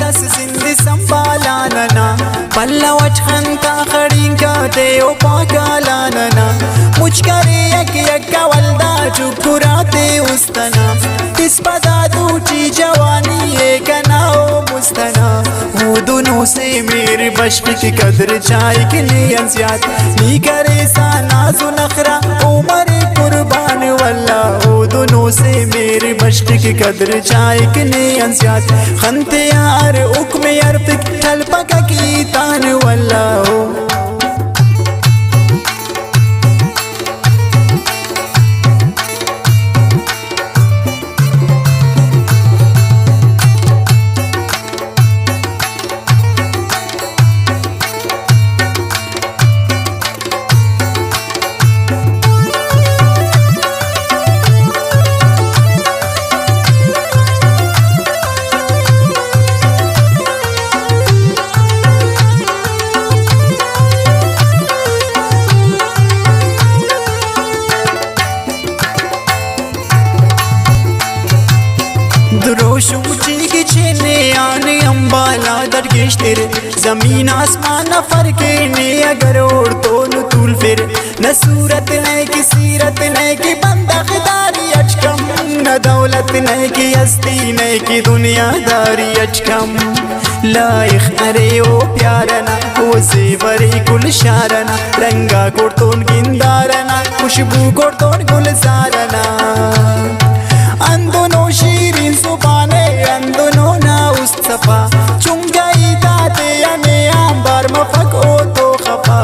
सस सिंध संभालानना पल्लवच खंता खड़ीं काते ओ पाकालानना मुझकरे यक यक वल्दा चुकुराते उस्तना इस पदा दूची जवानी एक नाओ मुस्तना वो दोनों से मेरे बश्क की कदर चाय के लिए ज़्याद नी करे सा नाज़ो नखरा उमर कुर्बान वल्ला वो दोनों से मेरे बश्क की कदर चाय के लिए ज़्याद खंते यार उक में यार फिक ठलपका की तान वल्ला रोशूची की छेने आने अंबाला दरगेश तेरे जमीन आसमान न फरके ने अगर और तो न तूल फिर न सूरत न की सीरत न की बंदखदारी अचकम न दौलत न की हस्ती न की दुनियादारी अचकम लाइक अरे ओ प्यारना ओ जेवरे गुलशारना रंगा कोटोन गिंदारना खुशबू कोटोन गुलजारना अंदोनो शीरीन सुबाने अंदोनो ना उस सफा चुंगाई दाते याने आंबार मफक ओ तो खफा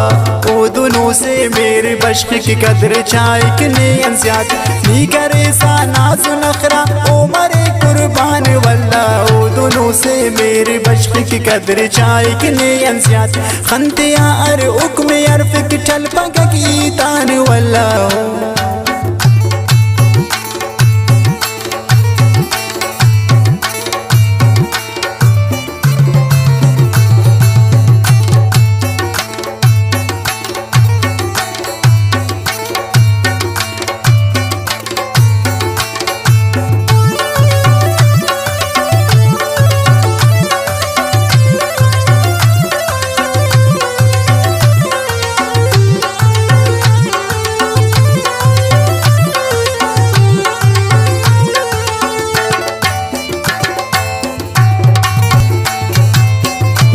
ओ दोनों से मेरे बश्क की कदर चाय के लिए ज़्याद नी करे सा नाज़ो नखरा ओ मरे कुर्बान वल्ला ओ दोनों से मेरे बश्क की कदर चाय के लिए ज़्याद खंते यार उक में यार फिक ठलपका की तान वल्ला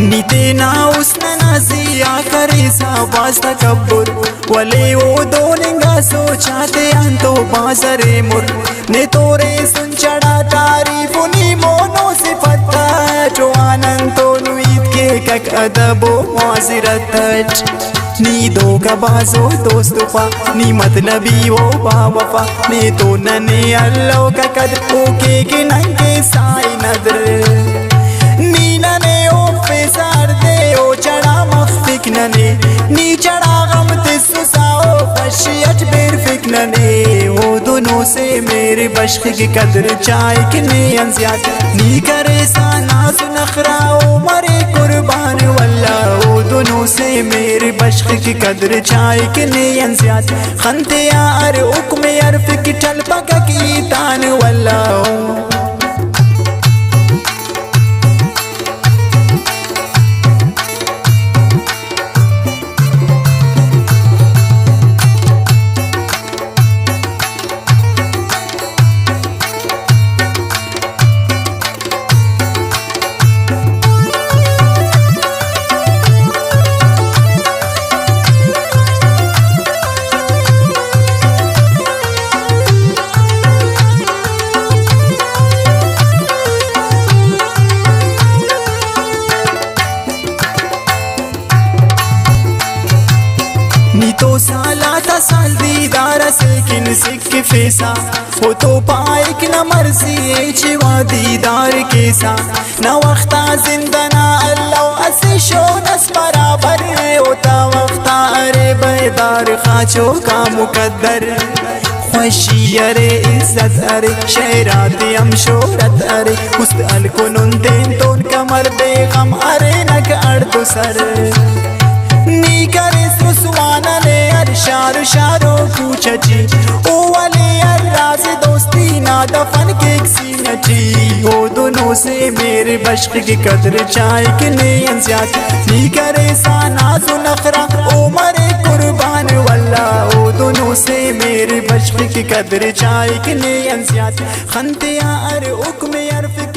नीते ना उसने नजिया करे सा बाज तकब्बुर वले वो दोनेंगा सोचाते अंतो बाजरे मुर ने तोरे सुन चढ़ा तारीफ नी मोनो सिफता जो आनंद तो नुईद के कक अदबो माजिरत नी दो का बाजो दोस्त पा नी मतलबी वो बावफा ने तो नने अल्लाह का कदर ओके के नंगे साई नदर नने नी चढ़ा गम तिस्साओ खशियत बेर फिकनने वो दोनों से मेरे बश्क की कदर चाय के लिए ज़्याद नी करे सा नाज़ो नखरा ओ मरे कुर्बान वल्ला वो दोनों से मेरे बश्क की कदर चाय के लिए ज़्याद खंते यार उक में यार फिक ठलपका की तान वल्ला तो साला था साल दीदार से किन सिक फेसा वो तो पाइक न मर्जी चिवा दीदार केसा न वक्ता जिंदना अल्लाह असे शो नस बराबर होता वक्ता अरे बेदार खाचो का मुकद्दर खुशी अरे इज्जत अरे शहरात हम शोहरत अरे मुस्तअल को नुनतेन तोन कमर बेगम अरे नक अर्द सर नी करे सुवाना ले अरशार शारो पूछची ओ वाले अर्राज दोस्ती ना दफन के सीनची ओ दोनों से मेरे बश्क की कदर चाय के नयन ज़्याद नी करे सा नाज़ो नखरा ओ मरे कुर्बान वल्ला ओ दोनों से मेरे बश्क की कदर चाय के नयन ज़्याद खंतिया अर उक्म अरफ